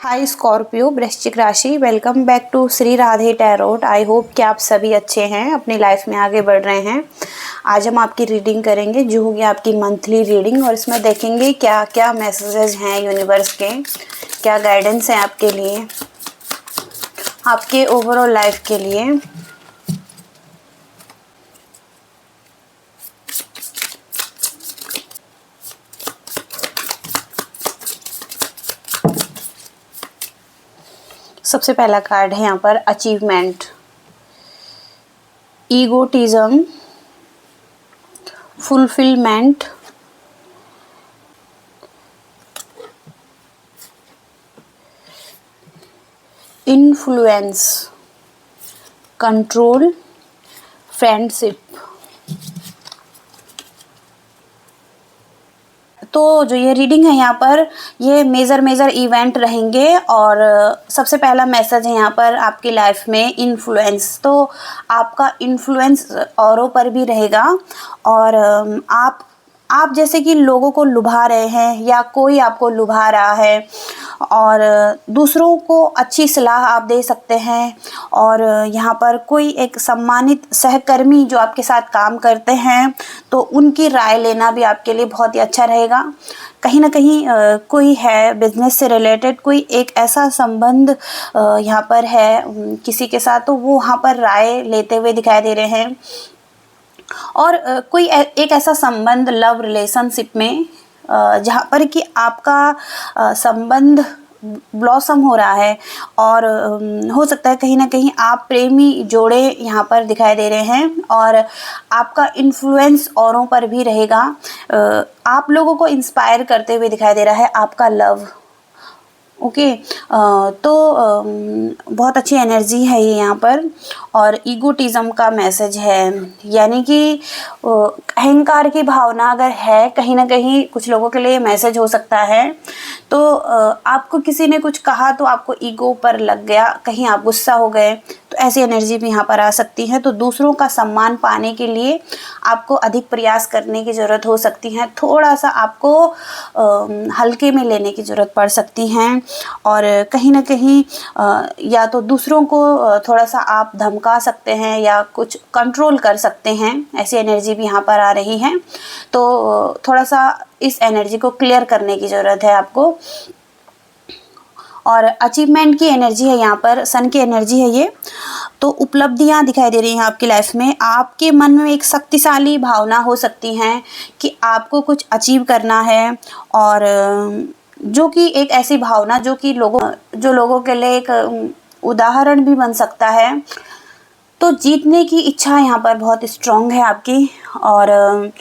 हाय Scorpio वृश्चिक राशि, welcome back to Shri Radhe tarot. I hope कि आप सभी अच्छे हैं, अपनी लाइफ में आगे बढ़ रहे हैं। आज हम आपकी रीडिंग करेंगे जो होगी आपकी मंथली रीडिंग, और इसमें देखेंगे क्या क्या मैसेजेस हैं यूनिवर्स के, क्या गाइडेंस है आपके लिए, आपके ओवरऑल लाइफ के लिए। सबसे पहला कार्ड है यहाँ पर achievement, egotism, fulfilment, influence, control, friendship. तो जो ये रीडिंग है यहाँ पर, ये मेजर इवेंट रहेंगे। और सबसे पहला मैसेज है यहाँ पर आपकी लाइफ में इन्फ्लुएंस। तो आपका इन्फ्लुएंस औरों पर भी रहेगा, और आप जैसे कि लोगों को लुभा रहे हैं या कोई आपको लुभा रहा है, और दूसरों को अच्छी सलाह आप दे सकते हैं। और यहाँ पर कोई एक सम्मानित सहकर्मी जो आपके साथ काम करते हैं, तो उनकी राय लेना भी आपके लिए बहुत ही अच्छा रहेगा। कहीं ना कहीं कोई है बिजनेस से रिलेटेड, कोई एक ऐसा संबंध यहाँ पर है किसी के साथ, तो वो वहाँ पर राय लेते हुए दिखाई दे रहे हैं। और कोई एक ऐसा संबंध लव रिलेशनशिप में जहाँ पर कि आपका संबंध ब्लॉसम हो रहा है, और हो सकता है कहीं ना कहीं आप प्रेमी जोड़े यहाँ पर दिखाई दे रहे हैं, और आपका इन्फ्लुएंस औरों पर भी रहेगा। आप लोगों को इंस्पायर करते हुए दिखाई दे रहा है आपका लव। ओके, तो बहुत अच्छी एनर्जी है ये यहाँ पर। और ईगोटिज्म का मैसेज है, यानी कि अहंकार की भावना अगर है कहीं ना कहीं कुछ लोगों के लिए मैसेज हो सकता है। तो आपको किसी ने कुछ कहा तो आपको ईगो पर लग गया, कहीं आप गुस्सा हो गए, तो ऐसी एनर्जी भी यहाँ पर आ सकती है। तो दूसरों का सम्मान पाने के लिए आपको अधिक प्रयास करने की ज़रूरत हो सकती है, थोड़ा सा आपको हल्के में लेने की ज़रूरत पड़ सकती है। और कहीं ना कहीं या तो दूसरों को थोड़ा सा आप धमका सकते हैं या कुछ कंट्रोल कर सकते हैं, ऐसी एनर्जी भी यहाँ पर आ रही है। तो थोड़ा सा इस एनर्जी को क्लियर करने की ज़रूरत है आपको। और अचीवमेंट की एनर्जी है यहाँ पर, सन की एनर्जी है ये। तो उपलब्धियाँ दिखाई दे रही हैं आपकी लाइफ में। आपके मन में एक शक्तिशाली भावना हो सकती है कि आपको कुछ अचीव करना है, और जो कि एक ऐसी भावना जो कि लोगों के लिए एक उदाहरण भी बन सकता है। तो जीतने की इच्छा यहाँ पर बहुत स्ट्रॉन्ग है आपकी, और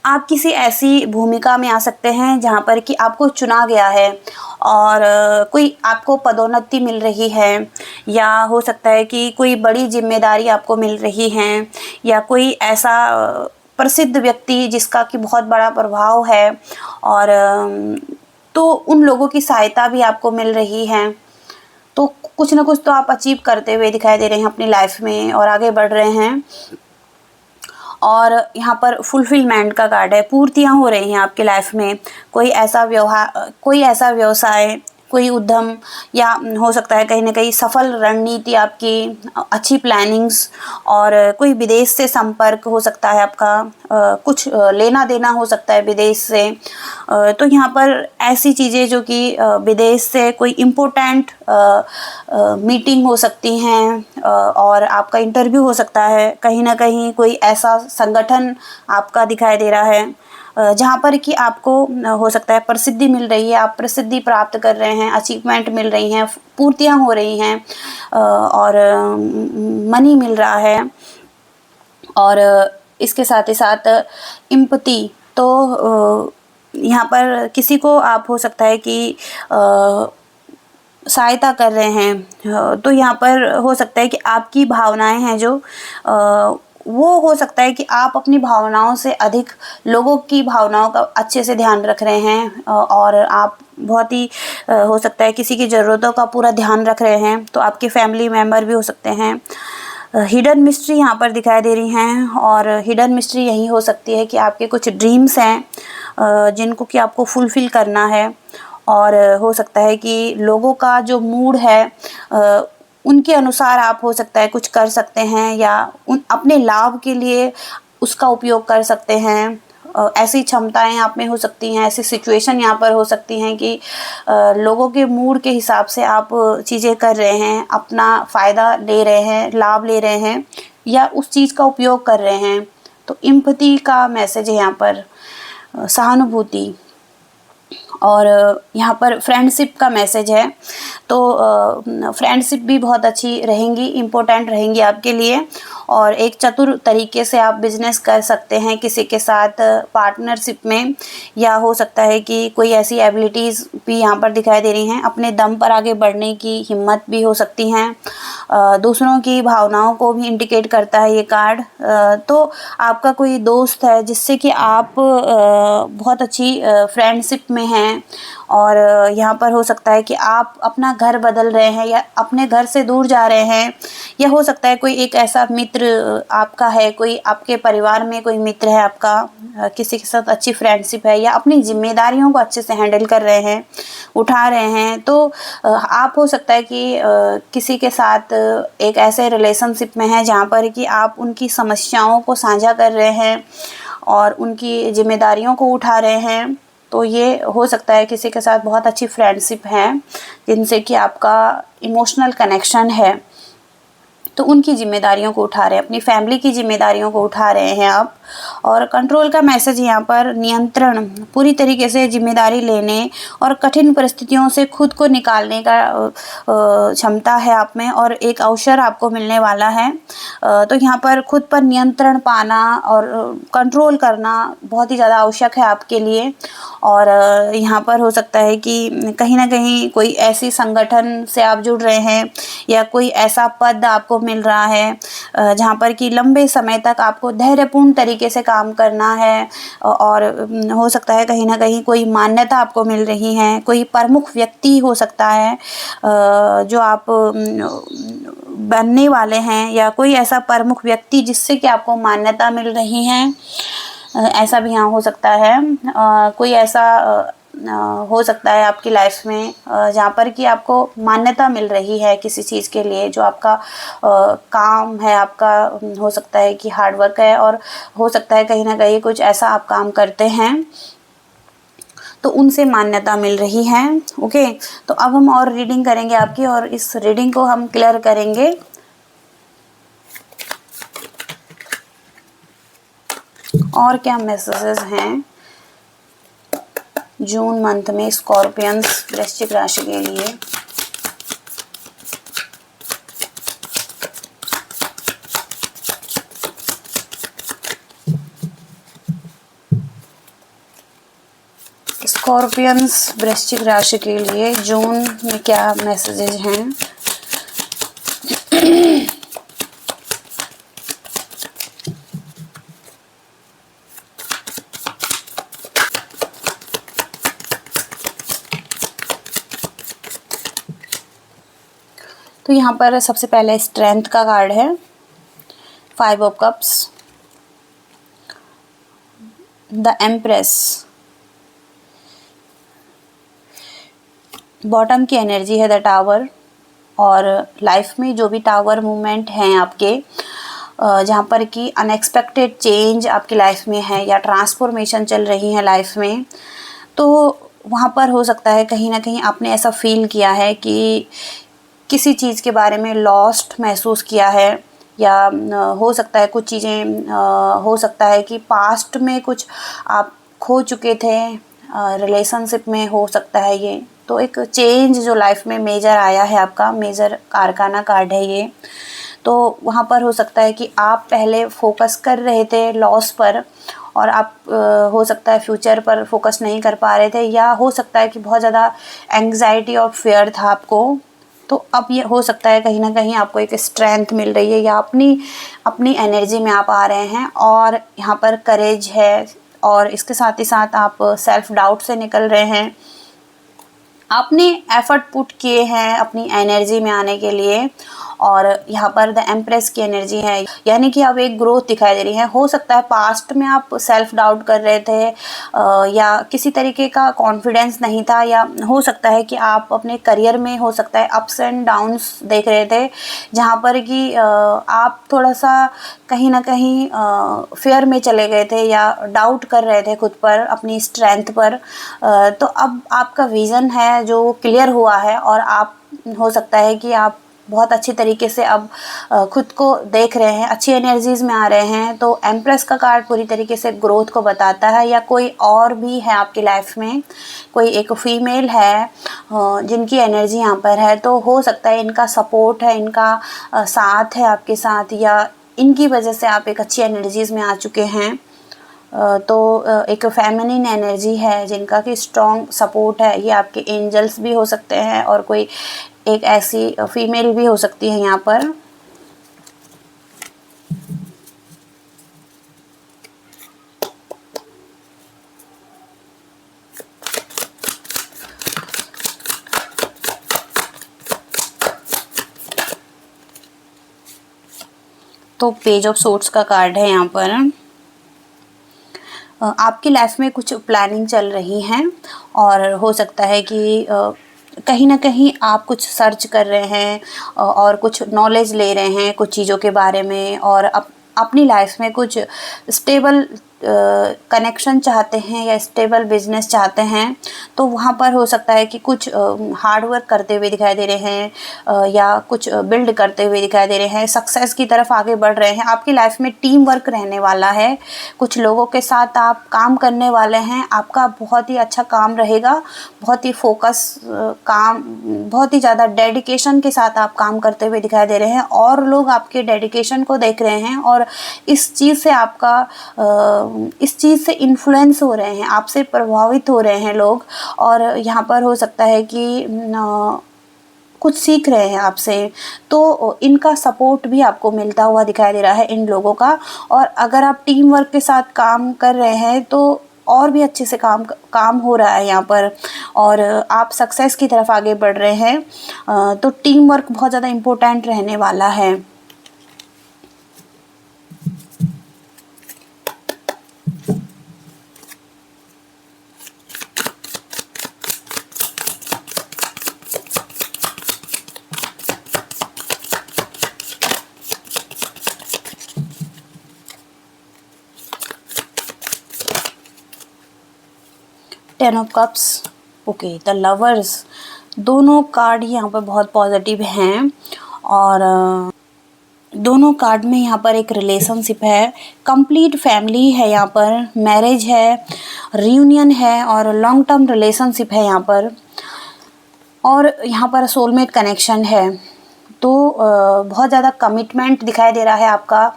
आप किसी ऐसी भूमिका में आ सकते हैं जहाँ पर कि आपको चुना गया है, और कोई आपको पदोन्नति मिल रही है, या हो सकता है कि कोई बड़ी जिम्मेदारी आपको मिल रही है, या कोई ऐसा प्रसिद्ध व्यक्ति जिसका कि बहुत बड़ा प्रभाव है, और तो उन लोगों की सहायता भी आपको मिल रही है। तो कुछ ना कुछ तो आप अचीव करते हुए दिखाई दे रहे हैं अपनी लाइफ में, और आगे बढ़ रहे हैं। और यहाँ पर फुलफिलमेंट का कार्ड है, पूर्तियाँ हो रही हैं आपकी लाइफ में। कोई ऐसा व्यवसाय, कोई उद्यम, या हो सकता है कहीं ना कहीं सफल रणनीति आपकी, अच्छी प्लानिंग्स, और कोई विदेश से संपर्क हो सकता है आपका, कुछ लेना देना हो सकता है विदेश से। तो यहाँ पर ऐसी चीज़ें जो कि विदेश से कोई इम्पोर्टेंट मीटिंग हो सकती हैं, और आपका इंटरव्यू हो सकता है। कहीं ना कहीं कोई ऐसा संगठन आपका दिखाई दे रहा है जहाँ पर कि आपको हो सकता है प्रसिद्धि मिल रही है, आप प्रसिद्धि प्राप्त कर रहे हैं, अचीवमेंट मिल रही हैं, पूर्तियाँ हो रही हैं, और मनी मिल रहा है। और इसके साथ ही साथ एम्पैथी, तो यहाँ पर किसी को आप हो सकता है कि सहायता कर रहे हैं। तो यहाँ पर हो सकता है कि आपकी भावनाएं हैं जो वो हो सकता है कि आप अपनी भावनाओं से अधिक लोगों की भावनाओं का अच्छे से ध्यान रख रहे हैं, और आप बहुत ही हो सकता है किसी की ज़रूरतों का पूरा ध्यान रख रहे हैं। तो आपके फैमिली मेम्बर भी हो सकते हैं। हिडन मिस्ट्री यहाँ पर दिखाई दे रही हैं, और हिडन मिस्ट्री यही हो सकती है कि आपके कुछ ड्रीम्स हैं जिनको कि आपको फुलफ़िल करना है, और हो सकता है कि लोगों का जो मूड है उनके अनुसार आप हो सकता है कुछ कर सकते हैं या उन अपने लाभ के लिए उसका उपयोग कर सकते हैं। ऐसी क्षमताएं आप में हो सकती हैं, ऐसी सिचुएशन यहाँ पर हो सकती हैं कि लोगों के मूड के हिसाब से आप चीज़ें कर रहे हैं, अपना फ़ायदा ले रहे हैं, लाभ ले रहे हैं या उस चीज़ का उपयोग कर रहे हैं। तो एम्पैथी का मैसेज है यहाँ पर, सहानुभूति। और यहाँ पर फ्रेंडशिप का मैसेज है, तो फ्रेंडशिप भी बहुत अच्छी रहेंगी, इम्पोर्टेंट रहेंगी आपके लिए। और एक चतुर तरीके से आप बिजनेस कर सकते हैं किसी के साथ पार्टनरशिप में, या हो सकता है कि कोई ऐसी एबिलिटीज़ भी यहाँ पर दिखाई दे रही हैं, अपने दम पर आगे बढ़ने की हिम्मत भी हो सकती हैं। दूसरों की भावनाओं को भी इंडिकेट करता है ये कार्ड। तो आपका कोई दोस्त है जिससे कि आप बहुत अच्छी फ्रेंडशिप में हैं, और यहाँ पर हो सकता है कि आप अपना घर बदल रहे हैं या अपने घर से दूर जा रहे हैं, या हो सकता है कोई एक ऐसा मित्र आपका है, कोई आपके परिवार में कोई मित्र है आपका, किसी के साथ अच्छी फ्रेंडशिप है, या अपनी जिम्मेदारियों को अच्छे से हैंडल कर रहे हैं, उठा रहे हैं। तो आप हो सकता है कि किसी के साथ एक ऐसे रिलेशनशिप में हैं जहाँ पर कि आप उनकी समस्याओं को साझा कर रहे हैं और उनकी जिम्मेदारियों को उठा रहे हैं। तो ये हो सकता है किसी के साथ बहुत अच्छी फ्रेंडशिप है जिनसे कि आपका इमोशनल कनेक्शन है, तो उनकी जिम्मेदारियों को उठा रहे हैं, अपनी फैमिली की जिम्मेदारियों को उठा रहे हैं आप। और कंट्रोल का मैसेज यहाँ पर नियंत्रण, पूरी तरीके से जिम्मेदारी लेने और कठिन परिस्थितियों से खुद को निकालने का क्षमता है आप में, और एक अवसर आपको मिलने वाला है। तो यहाँ पर खुद पर नियंत्रण पाना और कंट्रोल करना बहुत ही ज़्यादा आवश्यक है आपके लिए। और यहाँ पर हो सकता है कि कहीं ना कहीं कोई ऐसी संगठन से आप जुड़ रहे हैं या कोई ऐसा पद आपको मिल रहा है जहाँ पर कि लंबे समय तक आपको धैर्यपूर्ण तरीके से काम करना है, और हो सकता है कहीं ना कहीं कोई मान्यता आपको मिल रही है, कोई प्रमुख व्यक्ति हो सकता है जो आप बनने वाले हैं, या कोई ऐसा प्रमुख व्यक्ति जिससे कि आपको मान्यता मिल रही है, ऐसा भी यहाँ हो सकता है। कोई ऐसा हो सकता है आपकी लाइफ में जहाँ पर कि आपको मान्यता मिल रही है किसी चीज़ के लिए, जो आपका काम है, आपका हो सकता है कि हार्ड वर्क है, और हो सकता है कहीं ना कहीं कुछ ऐसा आप काम करते हैं तो उनसे मान्यता मिल रही है। ओके, तो अब हम और रीडिंग करेंगे आपकी, और इस रीडिंग को हम क्लियर करेंगे। और क्या मैसेजेस हैं जून मंथ में स्कॉर्पियंस वृश्चिक राशि के लिए। स्कॉर्पियंस वृश्चिक राशि के लिए जून में क्या मैसेजेस हैं। तो यहाँ पर सबसे पहले स्ट्रेंथ का कार्ड है, 5 of cups, the empress, bottom की एनर्जी है द टावर। और लाइफ में जो भी टावर मूवमेंट हैं आपके, जहाँ पर कि अनएक्सपेक्टेड चेंज आपकी लाइफ में है या ट्रांसफॉर्मेशन चल रही है लाइफ में, तो वहाँ पर हो सकता है कहीं ना कहीं आपने ऐसा फील किया है कि किसी चीज़ के बारे में लॉस्ट महसूस किया है, या हो सकता है कुछ चीज़ें, हो सकता है कि पास्ट में कुछ आप खो चुके थे रिलेशनशिप में, हो सकता है ये। तो एक चेंज जो लाइफ में मेजर आया है आपका, मेजर कारकाना कार्ड है ये। तो वहाँ पर हो सकता है कि आप पहले फोकस कर रहे थे लॉस पर, और आप हो सकता है फ्यूचर पर फोकस नहीं कर पा रहे थे, या हो सकता है कि बहुत ज़्यादा एंग्जाइटी और फेयर था आपको। तो अब ये हो सकता है कहीं ना कहीं आपको एक स्ट्रेंथ मिल रही है, या अपनी एनर्जी में आप आ रहे हैं, और यहाँ पर करेज है, और इसके साथ ही साथ आप सेल्फ डाउट से निकल रहे हैं। आपने एफर्ट पुट किए हैं अपनी एनर्जी में आने के लिए, और यहाँ पर द एम्प्रेस की एनर्जी है, यानी कि अब एक ग्रोथ दिखाई दे रही है। हो सकता है पास्ट में आप सेल्फ डाउट कर रहे थे, या किसी तरीके का कॉन्फिडेंस नहीं था, या हो सकता है कि आप अपने करियर में हो सकता है अप्स एंड डाउन्स देख रहे थे, जहाँ पर कि आप थोड़ा सा कहीं ना कहीं फेयर में चले गए थे या डाउट कर रहे थे खुद पर, अपनी स्ट्रेंथ पर। तो अब आपका विज़न है जो क्लियर हुआ है, और आप हो सकता है कि आप बहुत अच्छी तरीके से अब खुद को देख रहे हैं, अच्छी एनर्जीज़ में आ रहे हैं। तो एम्प्रेस का कार्ड पूरी तरीके से ग्रोथ को बताता है, या कोई और भी है आपकी लाइफ में, कोई एक फीमेल है जिनकी एनर्जी यहाँ पर है। तो हो सकता है इनका सपोर्ट है, इनका साथ है आपके साथ, या इनकी वजह से आप एक अच्छी एनर्जीज़ में आ चुके हैं। तो एक फेमिनिन एनर्जी है जिनका कि स्ट्रॉन्ग सपोर्ट है। ये आपके एंजल्स भी हो सकते हैं, और कोई एक ऐसी फीमेल भी हो सकती है यहाँ पर। तो पेज ऑफ सोर्ड्स का कार्ड है यहाँ पर। आपकी लाइफ में कुछ प्लानिंग चल रही है, और हो सकता है कि कहीं ना कहीं आप कुछ सर्च कर रहे हैं, और कुछ नॉलेज ले रहे हैं कुछ चीज़ों के बारे में, और अपनी लाइफ में कुछ स्टेबल कनेक्शन चाहते हैं या स्टेबल बिजनेस चाहते हैं। तो वहाँ पर हो सकता है कि कुछ हार्ड वर्क करते हुए दिखाई दे रहे हैं, या कुछ बिल्ड करते हुए दिखाई दे रहे हैं, सक्सेस की तरफ आगे बढ़ रहे हैं। आपकी लाइफ में टीम वर्क रहने वाला है, कुछ लोगों के साथ आप काम करने वाले हैं। आपका बहुत ही अच्छा काम रहेगा, बहुत ही फोकस काम, बहुत ही ज़्यादा डेडिकेशन के साथ आप काम करते हुए दिखाई दे रहे हैं, और लोग आपके डेडिकेशन को देख रहे हैं, और इस चीज़ से इस चीज़ से इन्फ्लुएंस हो रहे हैं, आपसे प्रभावित हो रहे हैं लोग। और यहाँ पर हो सकता है कि कुछ सीख रहे हैं आपसे। तो इनका सपोर्ट भी आपको मिलता हुआ दिखाई दे रहा है इन लोगों का। और अगर आप टीम वर्क के साथ काम कर रहे हैं तो और भी अच्छे से काम हो रहा है यहाँ पर, और आप सक्सेस की तरफ आगे बढ़ रहे हैं। तो टीम वर्क बहुत ज़्यादा इम्पोर्टेंट रहने वाला है। Ten of cups, okay, the lovers, दोनों कार्ड यहाँ पर बहुत पॉजिटिव हैं, और दोनों कार्ड में यहाँ पर एक रिलेशनशिप है, कंप्लीट फैमिली है यहाँ पर, मैरिज है, रियूनियन है, और लॉन्ग टर्म रिलेशनशिप है यहाँ पर, और यहाँ पर सोलमेट कनेक्शन है। तो बहुत ज़्यादा कमिटमेंट दिखाई दे रहा है आपका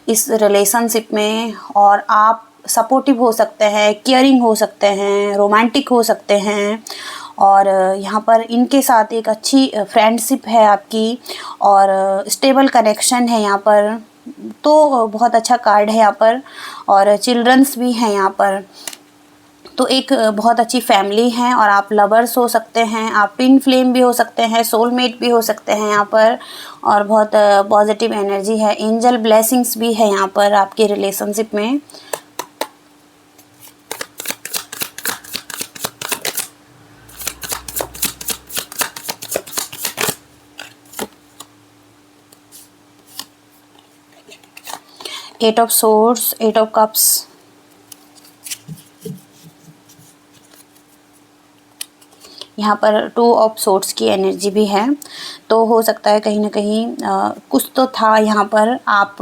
इस रिलेशनशिप में, और आप सपोर्टिव हो सकते हैं, केयरिंग हो सकते हैं, रोमांटिक हो सकते हैं, और यहाँ पर इनके साथ एक अच्छी फ्रेंडशिप है आपकी, और स्टेबल कनेक्शन है यहाँ पर। तो बहुत अच्छा कार्ड है यहाँ पर, और चिल्ड्रंस भी हैं यहाँ पर। तो एक बहुत अच्छी फैमिली है, और आप लवर्स हो सकते हैं, आप ट्विन फ्लेम भी हो सकते हैं, सोलमेट भी हो सकते हैं यहाँ पर, और बहुत पॉजिटिव एनर्जी है। एंजल ब्लेसिंग्स भी है यहाँ पर आपके रिलेशनशिप में। Eight of swords, eight of cups, यहाँ पर टू ऑफ सोर्ड्स की एनर्जी भी है। तो हो सकता है कहीं ना कहीं कुछ तो था यहाँ पर। आप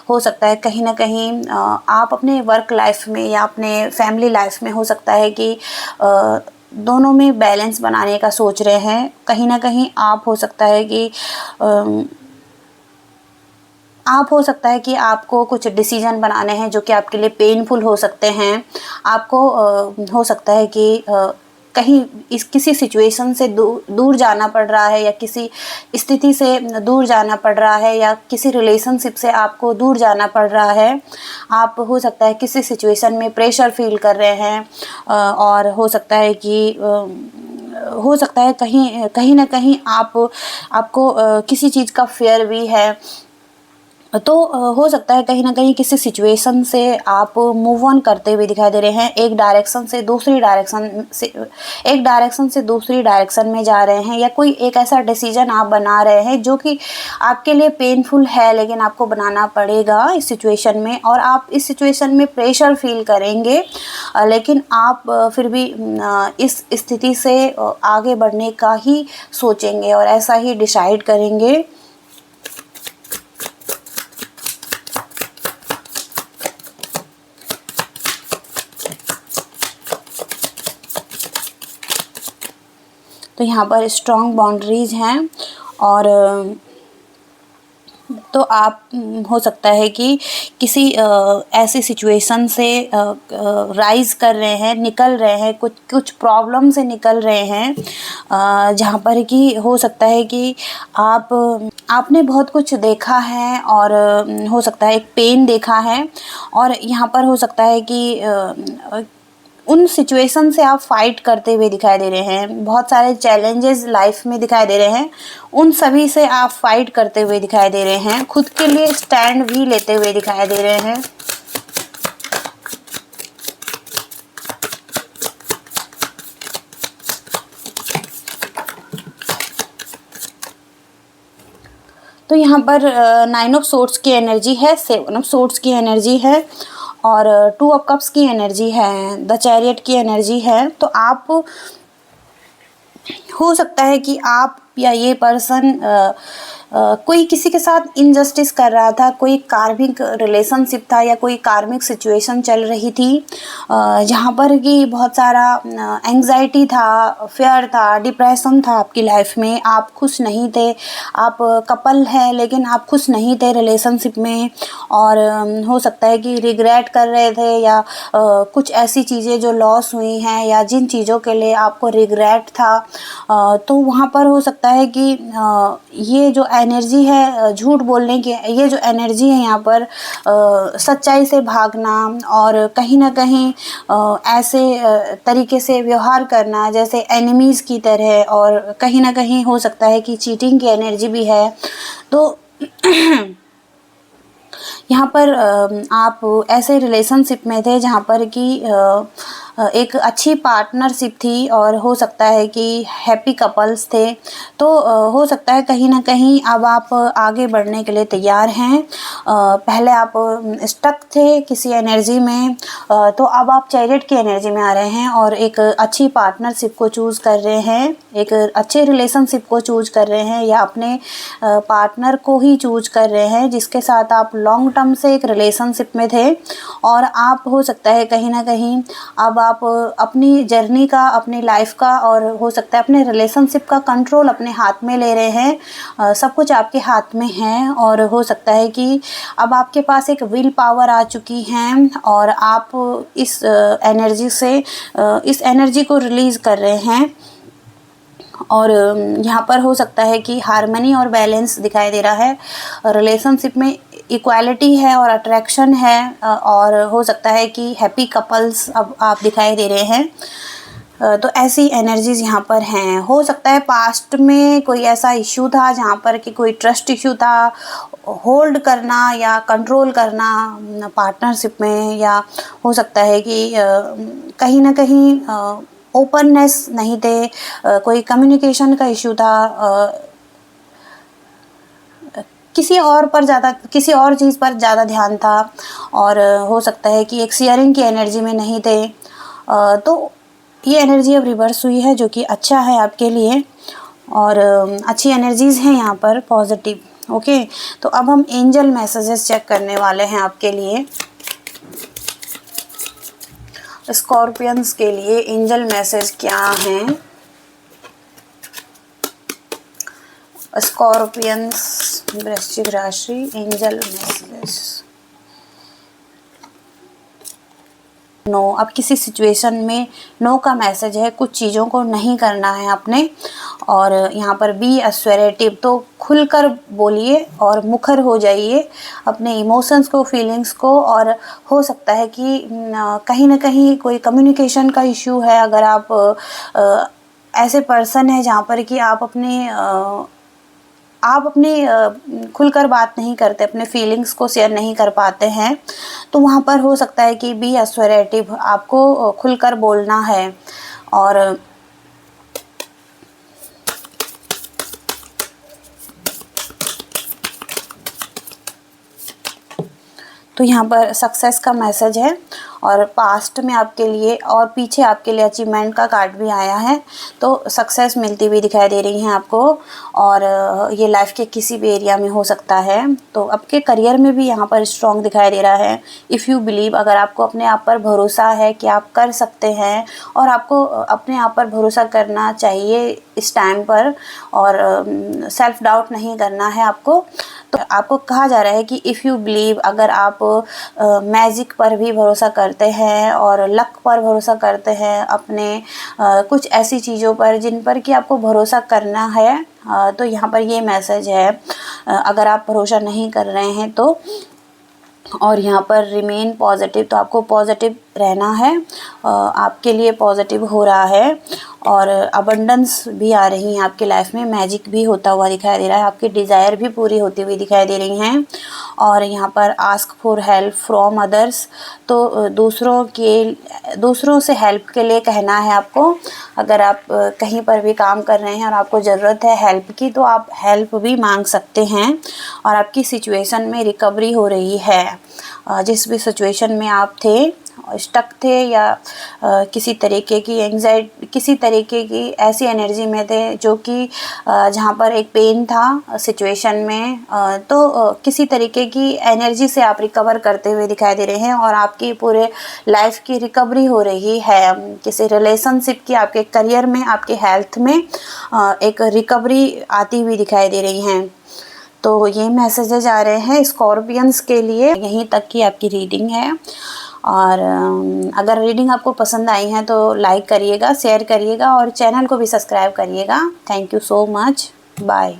हो सकता है कहीं ना कहीं आप अपने वर्क लाइफ में या अपने फैमिली लाइफ में हो सकता है कि दोनों में बैलेंस बनाने का सोच रहे हैं। कहीं ना कहीं आप हो सकता है कि आपको कुछ डिसीजन बनाने हैं जो कि आपके लिए पेनफुल हो सकते हैं। आपको हो सकता है कि कहीं किसी सिचुएशन से दूर जाना पड़ रहा है, या किसी स्थिति से दूर जाना पड़ रहा है, या किसी रिलेशनशिप से आपको दूर जाना पड़ रहा है। आप हो सकता है किसी सिचुएशन में प्रेशर फील कर रहे हैं, और हो सकता है कि हो सकता है कहीं ना कहीं आपको किसी चीज़ का फेयर भी है। तो हो सकता है कहीं न कहीं किसी सिचुएशन से आप मूव ऑन करते हुए दिखाई दे रहे हैं। एक डायरेक्शन से दूसरी डायरेक्शन में जा रहे हैं, या कोई एक ऐसा डिसीज़न आप बना रहे हैं जो कि आपके लिए पेनफुल है, लेकिन आपको बनाना पड़ेगा इस सिचुएशन में, और आप इस सिचुएशन में प्रेशर फ़ील करेंगे। लेकिन आप फिर भी इस स्थिति से आगे बढ़ने का ही सोचेंगे और ऐसा ही डिसाइड करेंगे। तो यहाँ पर स्ट्रॉन्ग बाउंड्रीज़ हैं, और तो आप हो सकता है कि किसी ऐसी सिचुएशन से राइज़ कर रहे हैं, निकल रहे हैं, कुछ प्रॉब्लम से निकल रहे हैं, जहाँ पर कि हो सकता है कि आपने बहुत कुछ देखा है, और हो सकता है एक पेन देखा है, और यहाँ पर हो सकता है कि उन सिचुएशन से आप फाइट करते हुए दिखाई दे रहे हैं। बहुत सारे चैलेंजेस लाइफ में दिखाई दे रहे हैं, उन सभी से आप फाइट करते हुए दिखाई दे रहे हैं। खुद के लिए स्टैंड भी लेते हुए दिखाई दे रहे हैं। तो यहाँ पर 9 ऑफ सोर्ड्स की एनर्जी है, 7 ऑफ सोर्ड्स की एनर्जी है, और 2 ऑफ कप्स की एनर्जी है, द चैरियट की एनर्जी है। तो आप हो सकता है कि आप या ये पर्सन कोई किसी के साथ इनजस्टिस कर रहा था, कोई कार्मिक रिलेशनशिप था, या कोई कार्मिक सिचुएशन चल रही थी जहाँ पर कि बहुत सारा एंग्जाइटी था, फेयर था, डिप्रेशन था आपकी लाइफ में। आप खुश नहीं थे, आप कपल हैं लेकिन आप खुश नहीं थे रिलेशनशिप में, और हो सकता है कि रिग्रेट कर रहे थे, या कुछ ऐसी चीज़ें जो लॉस हुई हैं, या जिन चीज़ों के लिए आपको रिग्रेट था। तो वहाँ पर हो सकता है कि ये जो एनर्जी है झूठ बोलने की, ये जो एनर्जी है यहाँ पर सच्चाई से भागना, और कहीं ना कहीं ऐसे तरीके से व्यवहार करना जैसे एनिमीज़ की तरह, और कहीं ना कहीं हो सकता है कि चीटिंग की एनर्जी भी है। तो यहाँ पर आप ऐसे रिलेशनशिप में थे जहाँ पर कि एक अच्छी पार्टनरशिप थी, और हो सकता है कि हैप्पी कपल्स थे। तो हो सकता है कहीं ना कहीं अब आप आगे बढ़ने के लिए तैयार हैं। पहले आप स्टक थे किसी एनर्जी में, तो अब आप चैरियट की एनर्जी में आ रहे हैं, और एक अच्छी पार्टनरशिप को चूज़ कर रहे हैं, एक अच्छे रिलेशनशिप को चूज़ कर रहे हैं, या अपने पार्टनर को ही चूज़ कर रहे हैं जिसके साथ आप लॉन्ग टर्म से एक रिलेशनशिप में थे। और आप हो सकता है कहीं ना कहीं अब आप अपनी जर्नी का, अपनी लाइफ का, और हो सकता है अपने रिलेशनशिप का कंट्रोल अपने हाथ में ले रहे हैं। सब कुछ आपके हाथ में है, और हो सकता है कि अब आपके पास एक विल पावर आ चुकी है, और आप इस एनर्जी से इस एनर्जी को रिलीज़ कर रहे हैं। और यहाँ पर हो सकता है कि हार्मनी और बैलेंस दिखाई दे रहा है। रिलेशनशिप में इक्वालिटी है और अट्रैक्शन है, और हो सकता है कि हैप्पी कपल्स अब आप दिखाई दे रहे हैं। तो ऐसी एनर्जीज़ यहाँ पर हैं। हो सकता है पास्ट में कोई ऐसा इश्यू था जहाँ पर कि कोई ट्रस्ट इश्यू था, होल्ड करना या कंट्रोल करना पार्टनरशिप में, या हो सकता है कि कहीं ना कहीं ओपननेस नहीं थे, कोई कम्युनिकेशन का इश्यू था, किसी और चीज़ पर ज़्यादा ध्यान था, और हो सकता है कि एक शेयरिंग की एनर्जी में नहीं थे। तो ये एनर्जी अब रिवर्स हुई है, जो कि अच्छा है आपके लिए, और अच्छी एनर्जीज़ हैं यहाँ पर, पॉजिटिव। ओके, तो अब हम एंजल मैसेजेस चेक करने वाले हैं आपके लिए। स्कॉर्पियंस के लिए एंजल मैसेज क्या हैं? स्कॉर्पियंस, वृश्चिक राशि, एंजल मैसेज। नो, अब किसी सिचुएशन में नो का मैसेज है, कुछ चीज़ों को नहीं करना है आपने, और यहाँ पर बी असर्टिव, तो खुलकर बोलिए और मुखर हो जाइए अपने इमोशंस को, फीलिंग्स को। और हो सकता है कि कहीं ना कहीं कोई कम्युनिकेशन का इश्यू है, अगर आप ऐसे पर्सन है जहाँ पर कि आप अपनी खुलकर बात नहीं करते, अपने फीलिंग्स को शेयर नहीं कर पाते हैं, तो वहाँ पर हो सकता है कि बी असर्टिव, आपको खुलकर बोलना है। और तो यहाँ पर सक्सेस का मैसेज है, और पास्ट में आपके लिए और पीछे आपके लिए अचीवमेंट का कार्ड भी आया है। तो सक्सेस मिलती हुई दिखाई दे रही है आपको, और ये लाइफ के किसी भी एरिया में हो सकता है। तो आपके करियर में भी यहाँ पर स्ट्रॉन्ग दिखाई दे रहा है। इफ़ यू बिलीव, अगर आपको अपने आप पर भरोसा है कि आप कर सकते हैं, और आपको अपने आप पर भरोसा करना चाहिए इस टाइम पर, और सेल्फ डाउट नहीं करना है आपको। तो आपको कहा जा रहा है कि इफ़ यू बिलीव, अगर आप मैजिक पर भी भरोसा करते हैं और लक पर भरोसा करते हैं, अपने कुछ ऐसी चीज़ों पर जिन पर कि आपको भरोसा करना है, तो यहाँ पर ये मैसेज है। अगर आप भरोसा नहीं कर रहे हैं तो, और यहाँ पर रिमेन पॉजिटिव, तो आपको पॉजिटिव रहना है, आपके लिए पॉजिटिव हो रहा है, और अबंडेंस भी आ रही है आपकी लाइफ में, मैजिक भी होता हुआ दिखाई दे रहा है, आपकी डिज़ायर भी पूरी होती हुई दिखाई दे रही हैं। और यहाँ पर ask for help from others, तो दूसरों से हेल्प के लिए कहना है आपको। अगर आप कहीं पर भी काम कर रहे हैं और आपको ज़रूरत है हेल्प की, तो आप हेल्प भी मांग सकते हैं, और आपकी सिचुएशन में रिकवरी हो रही है। जिस भी सिचुएशन में आप थे, स्टक थे, या किसी तरीके की एंग्जाइटी, किसी तरीके की ऐसी एनर्जी में थे जो कि जहाँ पर एक पेन था सिचुएशन में, तो किसी तरीके की एनर्जी से आप रिकवर करते हुए दिखाई दे रहे हैं, और आपकी पूरे लाइफ की रिकवरी हो रही है। किसी रिलेशनशिप की, आपके करियर में, आपके हेल्थ में एक रिकवरी आती हुई दिखाई दे रही हैं। तो ये मैसेजेज आ रहे हैं स्कॉर्पियंस के लिए। यहीं तक की आपकी रीडिंग है, और अगर रीडिंग आपको पसंद आई है तो लाइक करिएगा, शेयर करिएगा, और चैनल को भी सब्सक्राइब करिएगा। Thank you so much, bye.